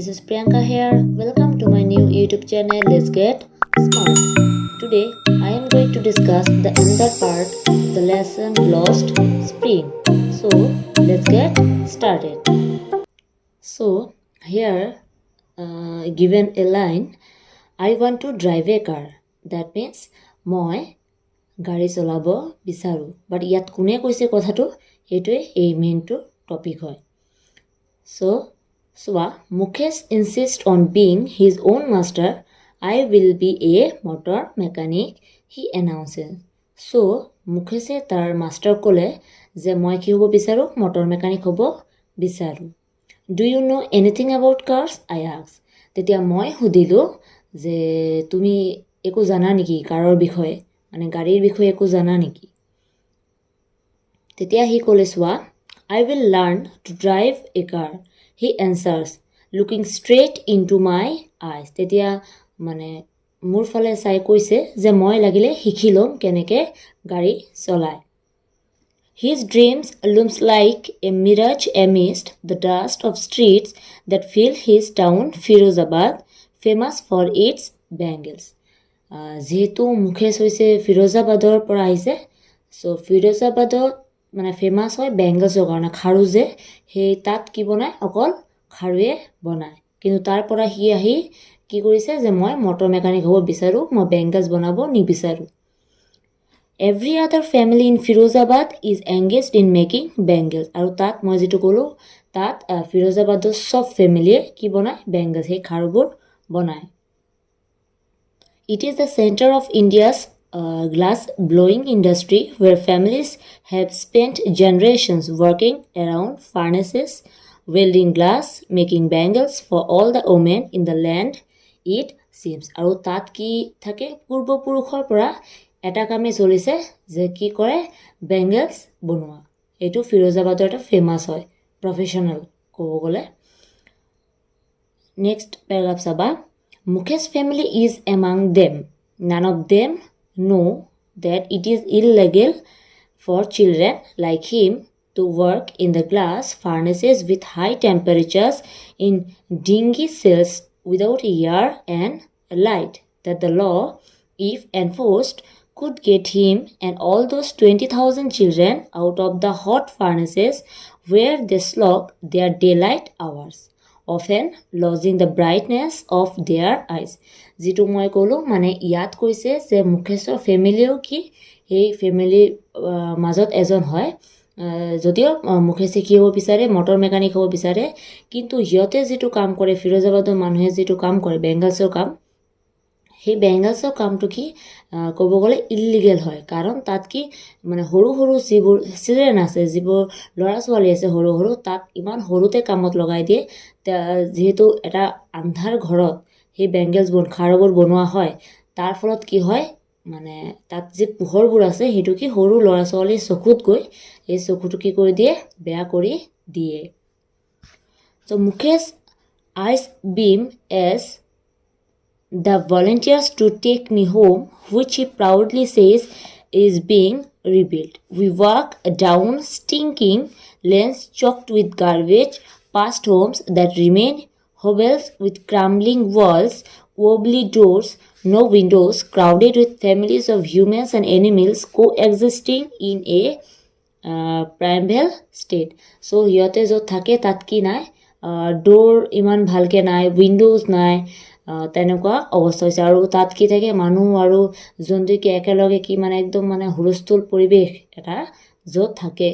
this is Priyanka here. Welcome to my new YouTube channel. Let's get smart. Today I am going to discuss the another part of the lesson Lost Spring. So let's get started. So here given a line, I want to drive a car. That means মই গাড়ী চলাব বিচাৰোঁ। বাট ইয়াত কোনে কৈছে কথাটো এইটোৱে এই মেইনটো টপিক হয়। So Mukesh insists on being his own master. I will be a motor mechanic, he announces. So Mukeshe tar master kole je moi ki hobo bisaru motor mechanic hobo bisaru. Do you know anything about cars? I asked. Tetia moi hudilu je tumi eko jana niki karar bikhoye mane garir bikhoye eko jana niki. Tetia hi kole swa I will learn to drive a car, he answers, looking straight into my eyes. Tetia mane mur phale sai koise je moi lagile hikhilom keneke gari cholai. His dreams looms like a mirage amidst the dust of streets that fill his town Firozabad, famous for its bangles. যেহেতু মুকেশ হৈছে ফিৰোজাবাদৰ পৰা আহিছে, so ফিৰোজাবাদত মানে famous হয় বেংগলছৰ কাৰণে খাৰু যে সেই তাত কি বনায় অকল খাৰুৱে বনায়, কিন্তু তাৰ পৰা সি আহি কি কৰিছে যে মই মটৰ মেকানিক হ'ব বিচাৰোঁ, মই বেংগলছ বনাব নিবিচাৰোঁ। Every other family in Firozabad is engaged in making bangles. আৰু তাত মই যেটো ক'লো তাত ফিৰোজাবাদৰ সব ফ্যামিলিয়ে কি বনায় বেংগলছ সেই খাৰুবোৰ বনায়। It is the center of India's glass blowing industry where families have spent generations working around furnaces, welding glass, making bangles for all the women in the land, it seems. আৰু তাত কি থাকে পূৰ্বপুৰুষৰ পৰা এটা কামে চলিছে যে কি কৰে বেংগলছ বনোৱা। এইটো ফিৰোজাবাদৰ এটা ফেমাস হয় প্ৰফেশনাল ক'ব গ'লে। নেক্সট পেৰাগ্ৰাফ চাবা। Mukesh family is among them. None of them know that it is illegal for children like him to work in the glass furnaces with high temperatures in dingy cells without air and light, that the law, if enforced, could get him and all those 20,000 children out of the hot furnaces where they slog their daylight hours, often losing the brightness of their eyes. যেটো মই ক'লো মানে ইয়াত কৈছে যে মুকেশৰ ফ্যামিলিও কি এই ফ্যামিলিৰ মাজত এজন হয়, যদিও মুকেশে কি হ'ব বিচাৰে মটৰ মেকানিক হ'ব বিচাৰে, কিন্তু সিহঁতে যেটো কাম কৰে ফিৰোজাবাদৰ মানুহে যেটো কাম কৰে বেংগলছৰ কাম, সেই বেংগলছৰ কামটো কি ক'ব গ'লে ইলিগেল হয়। কাৰণ তাত কি মানে সৰু সৰু যিবোৰ চিলড্ৰেন আছে যিবোৰ ল'ৰা ছোৱালী আছে সৰু সৰু তাত ইমান সৰুতে কামত লগাই দিয়ে। যেহেতু এটা আন্ধাৰ ঘৰত সেই বেংগলছ খাৰুবোৰ বনোৱা হয়, তাৰ ফলত কি হয় মানে তাত যে পোহৰবোৰ আছে সেইটো কি সৰু ল'ৰা ছোৱালীৰ চকুত গৈ এই চকুটো কি কৰি দিয়ে বেয়া কৰি দিয়ে। So Mukesh eyes beam as the volunteers to take me home, which he proudly says is being rebuilt. We walk down stinking lanes choked with garbage, past homes that remain hovels with crumbling walls, wobbly doors, no windows, crowded with families of humans and animals coexisting in a primeval state. So সিহঁতে য'ত থাকে তাত কি নাই ডোৰ ইমান ভালকে নাই, Windows নাই, তেনেকুৱা অৱস্থা হৈছে। আৰু তাত কি থাকে মানুহ আৰু জন্তু কি একেলগে কি মানে একদম মানে হুলস্থুল পৰিৱেশ এটা য'ত থাকে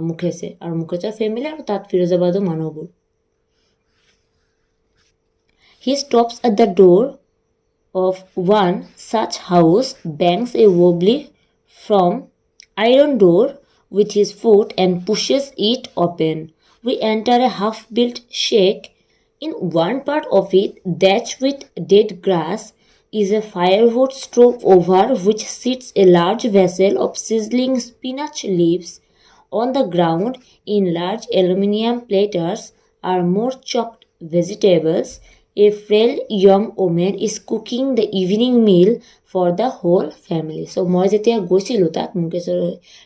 মুকেশে আৰু মুকেশৰ ফ্যামিলি আৰু তাত ফিৰোজাবাদৰ মানুহবোৰ। He stops at the door of one such house, bangs a wobbly from iron door with his foot and pushes it open. We enter a half-built shack. In one part of it, thatched with dead grass, is a firewood stove over which sits a large vessel of sizzling spinach leaves. On the ground, in large aluminium platters, are more chopped vegetables. A frail young woman is cooking the evening meal for the whole family. So মই যেতিয়া গৈছিলোঁ তাত মুকেশৰ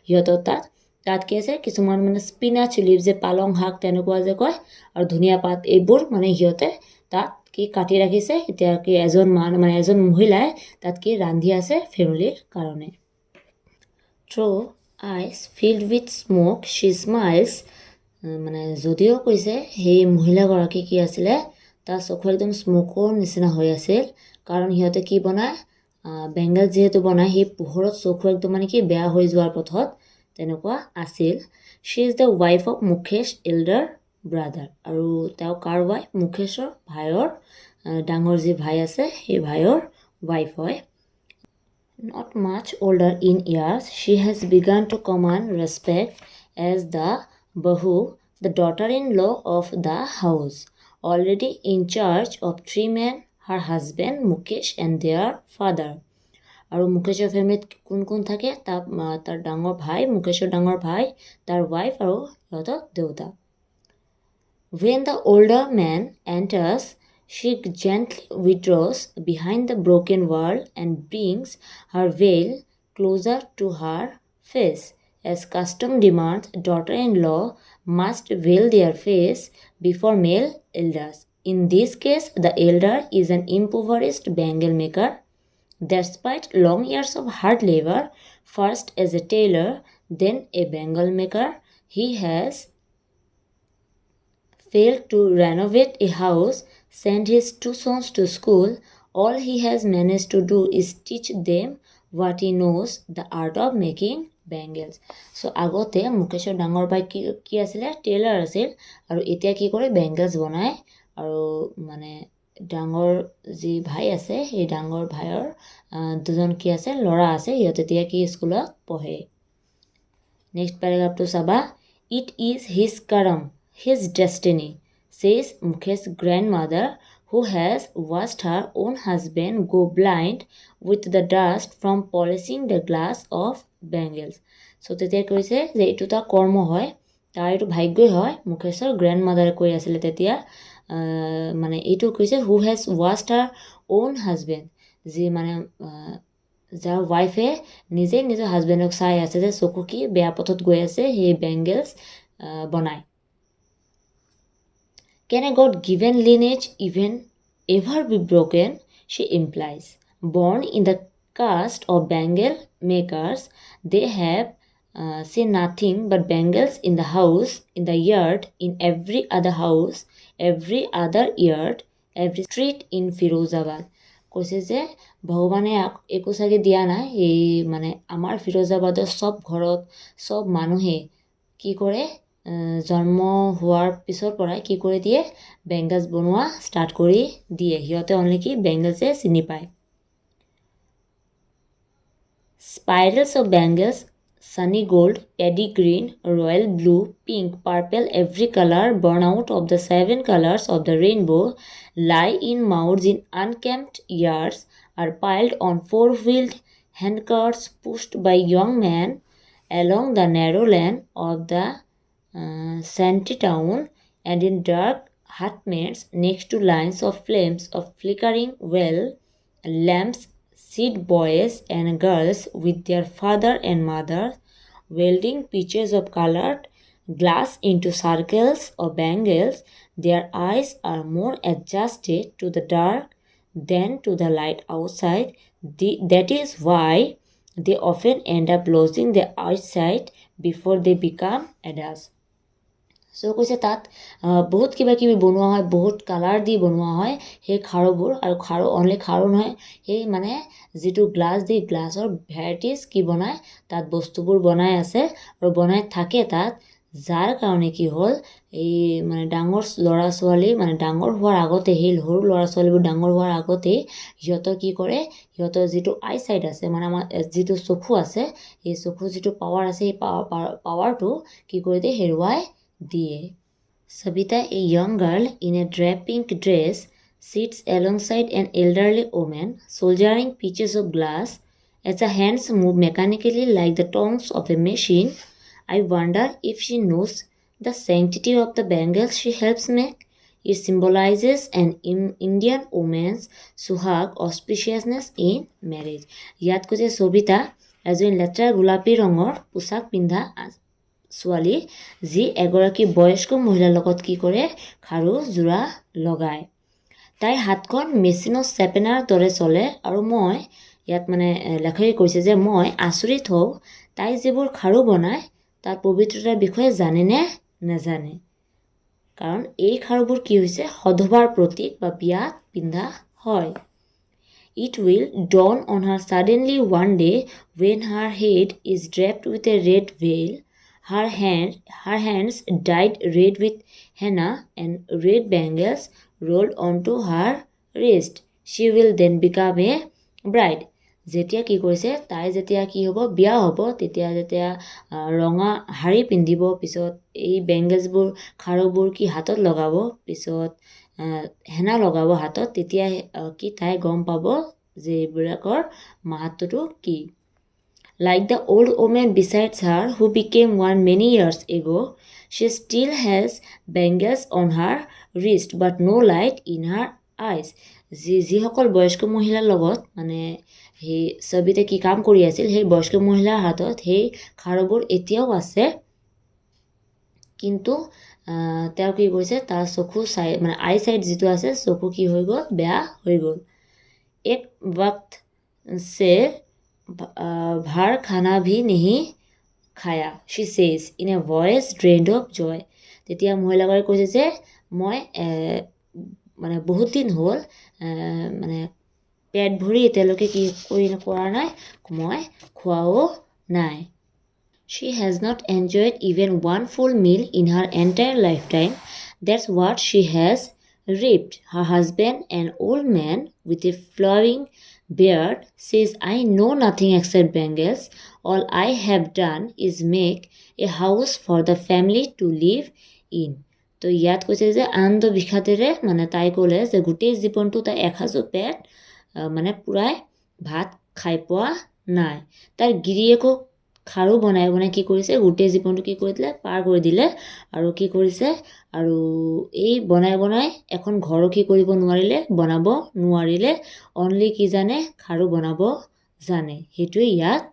সিহঁতৰ তাত তাত কি আছে কিছুমান মানে স্পিনাচ লিভ যে পালং শাক তেনেকুৱা যে কয় আৰু ধনিয়া পাত এইবোৰ মানে সিহঁতে তাত কি কাটি ৰাখিছে এতিয়া কি এজন মহিলাই তাত কি ৰান্ধি আছে ফেমিলিৰ কাৰণে through eyes filled with smoke she smiles মানে যদিও কৈছে সেই মহিলাগৰাকী কি আছিলে তাৰ চকু একদম স্মোকৰ নিচিনা হৈ আছিল কাৰণ সিহঁতে কি বনায় বেংগল যিহেতু বনায় সেই পোহৰত চকু একদম মানে কি বেয়া হৈ যোৱাৰ পথত তেনেকুৱা আছিল she is the wife of Mukesh elder brother আৰু তেওঁ কাৰ ৱাইফ মুকেশৰ ভাইৰ ডাঙৰ যি ভাই আছে সেই ভাইৰ ৱাইফ হয় Not much older in years, she has begun to command respect as the Bahu, the daughter-in-law of the house, already in charge of 3 men, her husband Mukesh and their father. আৰু মুকেশৰ ফেমিলিত কোন কোন থাকে তাৰ ডাঙৰ ভাই মুকেশৰ ডাঙৰ ভাই তাৰ ৱাইফ আৰু সিহঁতৰ দেউতা When the older man enters, she gently withdraws behind the broken wall and brings her veil closer to her face. As custom demands, daughter-in-law must veil their face before male elders. In this case, the elder is an impoverished bangle maker. Despite long years of hard labor, first as a tailor, then a bangle maker, he has failed to renovate a house, send his 2 sons to school. All he has managed to do is teach them what he knows, the art of making bangles. So আগতে মুকেশৰ ডাঙৰ ভাই কি আছিলে tailor আছিল আৰু এতিয়া কি কৰে বেংগলছ বনায় আৰু মানে ডাঙৰ যি ভাই আছে সেই ডাঙৰ ভাইৰ দুজন কি আছে ল'ৰা আছে সিহঁতে এতিয়া কি স্কুলত পঢ়ে নেক্সট পেৰাগ্ৰাফটো চাবা It is his karam, his destiny, says Mukesh's grandmother, who has watched her own husband go blind with the dust from polishing the glass of bangles. So তেতিয়া কৈছে যে এইটো তাৰ কৰ্ম হয় তাৰ এইটো ভাগ্যই হয় মুকেশৰ গ্ৰেণ্ডমাদাৰে কৈ আছিলে তেতিয়া মানে এইটো কৈছে who has watched her own husband যি মানে যাৰ ৱাইফে নিজে নিজৰ হাজবেণ্ডক চাই আছে যে চকু কি বেয়া পথত গৈ আছে সেই বেংগলছ বনায় Can a God-given lineage even ever be broken? She implies. Born in the caste of bangle makers, they have seen nothing but bangles in the house, in the yard, in every other house, every other yard, every street in Firozabad. কৈছে যে ভগৱানে একো চাগে দিয়া নাই এই মানে আমাৰ ফিৰোজাবাদৰ চব ঘৰত চব মানুহে কি কৰে জন্ম হোৱাৰ পিছৰ পৰাই কি কৰি দিয়ে বেংগলছ বনোৱা ষ্টাৰ্ট কৰি দিয়ে সিহঁতে অনলি কি বেংগলছে চিনি পায় Spirals of bangles, sunny gold, paddy green, royal blue, pink, purple, every color born out of the 7 colors of the rainbow, lie in mounds in unkempt yards, are piled on 4-wheeled handcarts pushed by young men along the narrow lane of the shanty town and in dark hutments next to lines of flames of flickering well lamps sit boys and girls with their father and mother welding pieces of colored glass into circles of bangles their eyes are more adjusted to the dark than to the light outside that is why they often end up losing their eyesight before they become adults So কৈছে তাত বহুত কিবা কিবি বনোৱা হয় বহুত colour দি বনোৱা হয় সেই খাৰুবোৰ আৰু খাৰু অনলি খাৰু নহয় সেই মানে যিটো গ্লাছ দি গ্লাছৰ ভেৰাইটিজ কি বনায় তাত বস্তুবোৰ বনাই আছে আৰু বনাই থাকে তাত যাৰ কাৰণে কি হ'ল এই মানে ডাঙৰ ল'ৰা ছোৱালী মানে ডাঙৰ হোৱাৰ আগতে সেই সৰু ল'ৰা ছোৱালীবোৰ ডাঙৰ হোৱাৰ আগতে সিহঁতৰ কি কৰে সিহঁতৰ যিটো আই চাইট আছে মানে আমাৰ যিটো চকু আছে সেই চকু যিটো পাৱাৰ আছে সেই পাৱাৰটো কি কৰি দিয়ে হেৰুৱাই দিয়ে Sabita, a young girl in a drab pink dress, sits alongside an elderly woman soldiering pieces of glass. As her hands move mechanically like the tongues of a machine, I wonder if she knows the sanctity of the bangles she helps make. It symbolizes an Indian woman's suhag auspiciousness in marriage. ইয়াত কৈছে সবিতা এজন লেতেৰা গোলাপী ৰঙৰ পোছাক পিন্ধা ছোৱালী যি এগৰাকী বয়স্ক মহিলাৰ লগত কি কৰে খাৰু যোৰা লগায় তাইৰ হাতখন মেচিনৰ চেপেনাৰ দৰে চলে আৰু মই ইয়াত মানে লেখকে কৈছে যে মই আচৰিত হওঁ তাই যিবোৰ খাৰু বনায় তাৰ পবিত্ৰতাৰ বিষয়ে জানেনে নাজানে কাৰণ এই খাৰুবোৰ কি হৈছে সধবাৰ প্ৰতীক বা বিয়াত পিন্ধা হয় It will dawn on her suddenly one day when her head is draped with a red veil, her hands dyed red with henna and red bangles rolled onto her wrist. She will then become a bride. যেতিয়া কি কৈছে তাই যেতিয়া কি হ'ব বিয়া হ'ব তেতিয়া যেতিয়া ৰঙা শাৰী পিন্ধিব পিছত এই বেংগলছবোৰ খাৰুবোৰ কি হাতত লগাব পিছত হেনা লগাব হাতত তেতিয়া কি তাই গম পাব যে এইবিলাকৰ মাহাত্মটো কি Like the old woman beside her who became one many years ago, she still has bangles on her wrist but no light in her eyes. যিসকল বয়স্ক মহিলাৰ লগত মানে সেই ছবিতে কি কাম কৰি আছিল সেই বয়স্ক মহিলাৰ হাতত সেই খাৰুবোৰ এতিয়াও আছে কিন্তু তেওঁ কি কৈছে তাৰ চকু চাই মানে আই সাইড যেটো আছে চকু কি হৈ গ'ল বেয়া হৈ গ'ল এক वक्त से भार खाना भी नहीं खाया she says in a voice drained of joy তেতিয়া মহিলাগৰাকীয়ে কৈছে যে মই মানে বহুত দিন হ'ল মানে পেট ভৰি এতিয়ালৈকে কি কৰা নাই মই খোৱাও নাই She has not enjoyed even one full meal in her entire lifetime. That's what she has reaped. Her husband, an old man with a flowing beard, says, I know nothing except bangles. All I have done is make a house for the family to live in. তো ইয়াত কৈছে যে আনন্দ বিষাদেৰে মানে তাই ক'লে যে গোটেই জীৱনটো তাই এসাঁজো পেট মানে পুৰাই ভাত খাই পোৱা নাই তাইৰ গিৰিয়েকক খাৰু বনাই বনাই কি কৰিছে গোটেই জীৱনটো কি কৰি দিলে পাৰ কৰি দিলে আৰু কি কৰিছে আৰু এই বনাই বনাই এখন ঘৰো কি কৰিব নোৱাৰিলে বনাব নোৱাৰিলে অনলি কি জানে খাৰু বনাব জানে সেইটোৱে ইয়াত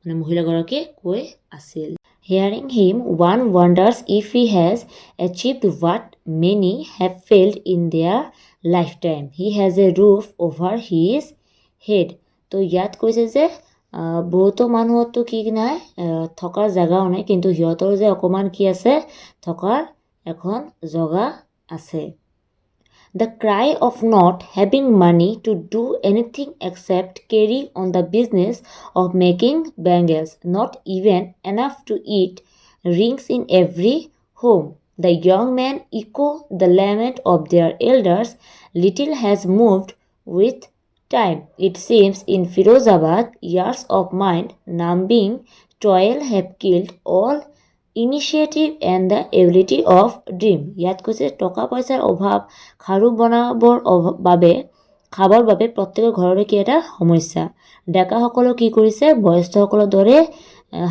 মানে মহিলাগৰাকীয়ে কৈ আছিল Hearing him, one wonders if he has achieved what many have failed in their lifetime. He has a roof over his head. তো ইয়াত কৈছে যে বহুতো মানুহতো কি নাই থকাৰ জাগাও নাই কিন্তু হিয়তৰ যে অকমান কি আছে থকাৰ এখন জগা আছে The cry of not having money to do anything except carry on the business of making bangles, not even enough to eat, rings in every home. The young men echo the lament of their elders. Little has moved with time. It seems in Firozabad, years of mind-numbing toil have killed all initiative and the ability of dream. ইয়াত কৈছে টকা পইচাৰ অভাৱ খাৰু বনাবৰ বাবে খাবৰ বাবে প্ৰত্যেক ঘৰৰে কি এটা সমস্যা ডেকাসকলে কি কৰিছে বয়স্থসকলৰ দৰে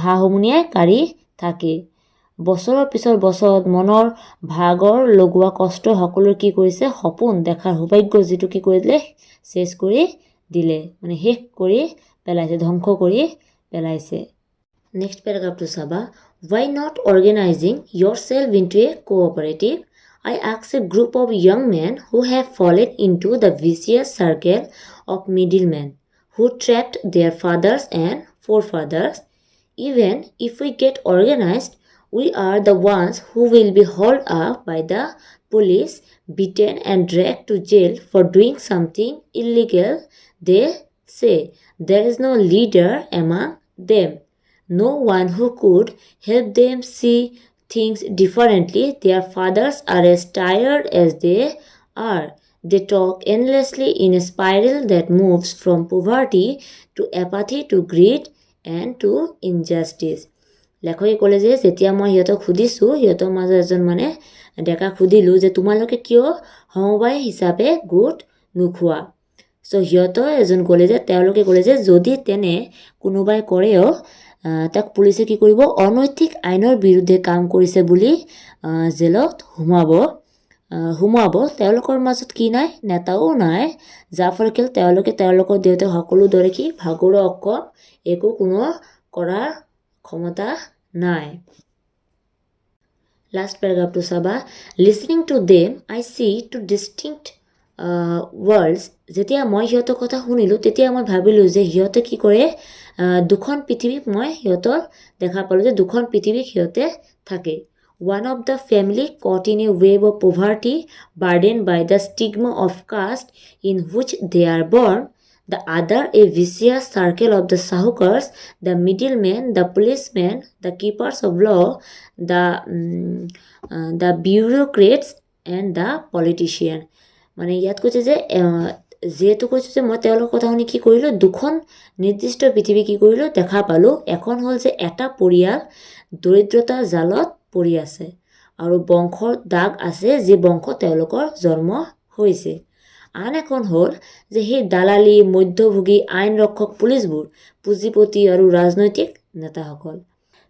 হাহুমুনিয়াই কাঢ়ি থাকে বছৰৰ পিছৰ বছৰত মনৰ ভাগৰ লগোৱা কষ্ট সকলোৰ কি কৰিছে সপোন দেখাৰ সৌভাগ্য যেটো কি কৰি দিলে শেষ কৰি দিলে মানে শেষ কৰি পেলাইছে ধ্বংস কৰি পেলাইছে Next paragraph to Saba. Why not organizing yourself into a cooperative? I ask a group of young men who have fallen into the vicious circle of middlemen who trapped their fathers and forefathers. Even if we get organized, we are the ones who will be hauled up by the police, beaten and dragged to jail for doing something illegal. They say there is no leader among them. No one who could help them see things differently. Their fathers are as tired as they are. They talk endlessly in a spiral that moves from poverty to apathy to greed and to injustice. লেখকে ক'লে যে যেতিয়া মই সিহঁতক সুধিছোঁ সিহঁতৰ মাজত এজন মানে ডেকা সুধিলোঁ যে তোমালোকে কিয় সমবায় হিচাপে গোট নোখোৱা চ' সিহঁতৰ এজন ক'লে যে তেওঁলোকে ক'লে যে যদি তেনে কোনোবাই কৰেও তাক পুলিচে কি কৰিব অনৈতিক আইনৰ বিৰুদ্ধে কাম কৰিছে বুলি জেলত সোমাব তেওঁলোকৰ মাজত কি নাই নেতাও নাই যাৰ ফলত তেওঁলোকে তেওঁলোকৰ দেউতাক সকলো দৰে কি ভাগৰুৱা অক্ষম একো কোনো কৰাৰ ক্ষমতা নাই লাষ্ট পেৰাগ্ৰাফটো চাবা listening to them I see two distinct worlds যেতিয়া মই সিহঁতৰ কথা শুনিলোঁ তেতিয়া মই ভাবিলোঁ যে সিহঁতে কি কৰে দুখন পৃথিৱীক মই সিহঁতৰ দেখা পালোঁ যে দুখন পৃথিৱীক সিহঁতে থাকে one of the family caught in a wave of poverty burdened by the stigma of caste in which they are born the other a vicious circle of the sahukars the middlemen the policemen the keepers of law the bureaucrats and the politician মানে ইয়াত কৈছে যে যিহেতু কৈছোঁ যে মই তেওঁলোকৰ কথা শুনি কি কৰিলোঁ দুখন নিৰ্দিষ্ট পৃথিৱী কি কৰিলোঁ দেখা পালোঁ এখন হ'ল যে এটা পৰিয়াল দৰিদ্ৰতাৰ জালত পৰি আছে আৰু বংশৰ দাগ আছে যি বংশ তেওঁলোকৰ জন্ম হৈছে আন এখন হ'ল যে সেই দালালি মধ্যভোগী আইন ৰক্ষক পুলিচবোৰ পুঁজিপতি আৰু ৰাজনৈতিক নেতাসকল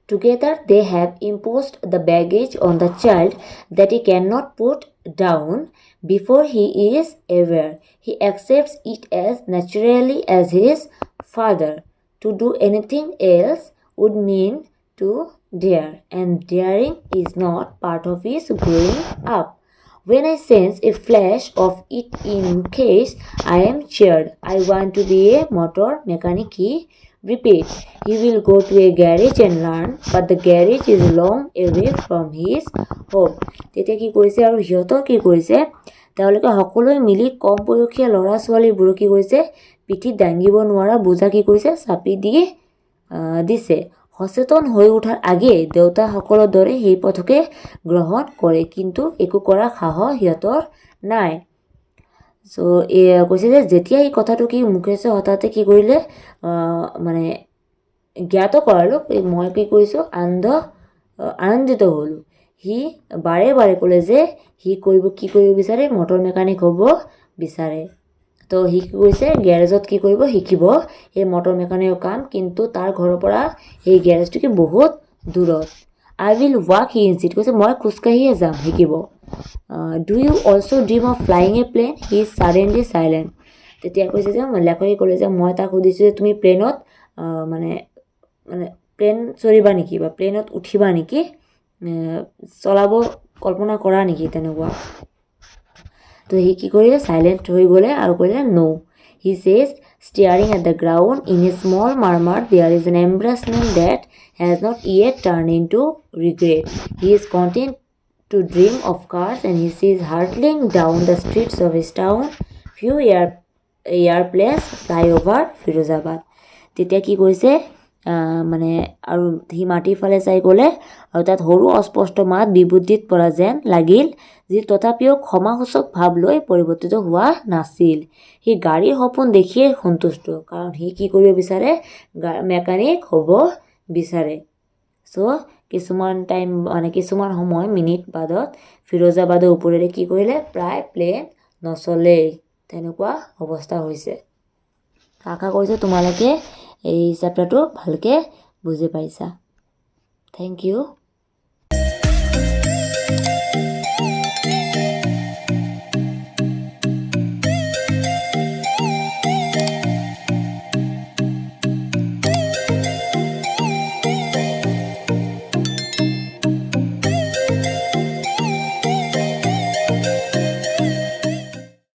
Together they have imposed the baggage on the child that he cannot put down before he is aware. He accepts it as naturally as his father. To do anything else would mean to dare, and daring is not part of his growing up. When I sense a flash of it in case I am cheered. I want to be a motor mechanic. He repeat, he will go to a garage and learn, but the garage is long away from his home. তেতিয়া কি কৰিছে আৰু সিহঁতৰ কি কৰিছে তেওঁলোকে সকলোৱে মিলি কম বয়সীয়া ল'ৰা ছোৱালীবোৰক কি কৰিছে পিঠিত দাঙিব নোৱাৰা বোজা কি কৰিছে চাপি দি দিছে সচেতন হৈ উঠাৰ আগেয়ে দেউতাসকলৰ দৰে সেই পথকে গ্ৰহণ কৰে কিন্তু একো কৰা সাহস সিহঁতৰ নাই চ' কৈছে যে যেতিয়া এই কথাটো কি মুকেশে হঠাতে কি কৰিলে মানে জ্ঞাত কৰালোঁ মই কি কৰিছোঁ আনন্দিত হ'লোঁ সি বাৰে বাৰে ক'লে যে সি কি কৰিব বিচাৰে মটৰ মেকানিক হ'ব বিচাৰে তো সি কি কৰিছে গেৰেজত কি কৰিব শিকিব সেই মটৰ মেকানিকৰ কাম কিন্তু তাৰ ঘৰৰ পৰা সেই গেৰেজটো কি বহুত দূৰত আই উইল ৱাক হি ইনচিট কৈছে মই খোজকাঢ়িয়ে যাম শিকিব do you also' dream of flying a plane he is suddenly silent তেতিয়া কৈছে যে লেখকে ক'লে যে মই তাক সুধিছোঁ যে তুমি প্লেনত মানে প্লেন চলিবা নেকি বা প্লেনত উঠিবা নেকি চলাব কল্পনা কৰা নেকি তেনেকুৱা তো সি কি কৰিলে চাইলেণ্ট হৈ গ'লে আৰু ক'লে no he says staring at the ground in a small murmur there is an embarrassment that has not yet turned into regret he is content to dream of cars and he sees hurtling down the streets of his town few airplanes fly over Firozabad তেতিয়া কি কৰিছে মানে আৰু সি মাটিৰ ফালে চাই গ'লে আৰু তাত সৰু অস্পষ্ট মাত বিবুদ্ধিত পৰা যেন লাগিল যি তথাপিও ক্ষমাসূচক ভাৱ লৈ পৰিৱৰ্তিত হোৱা নাছিল সি গাড়ীৰ সপোন দেখিয়ে সন্তুষ্ট কাৰণ সি কি কৰিব বিচাৰে মেকানিক হ'ব বিচাৰে চ' কিছুমান সময় মিনিট বাদত ফিৰোজাবাদৰ ওপৰেৰে কি কৰিলে প্ৰায় প্লেন নচলেই তেনেকুৱা অৱস্থা হৈছে আশা কৰিছোঁ তোমালোকে এই চেপ্টাৰটো ভালকৈ বুজি পাইছা থেংক ইউ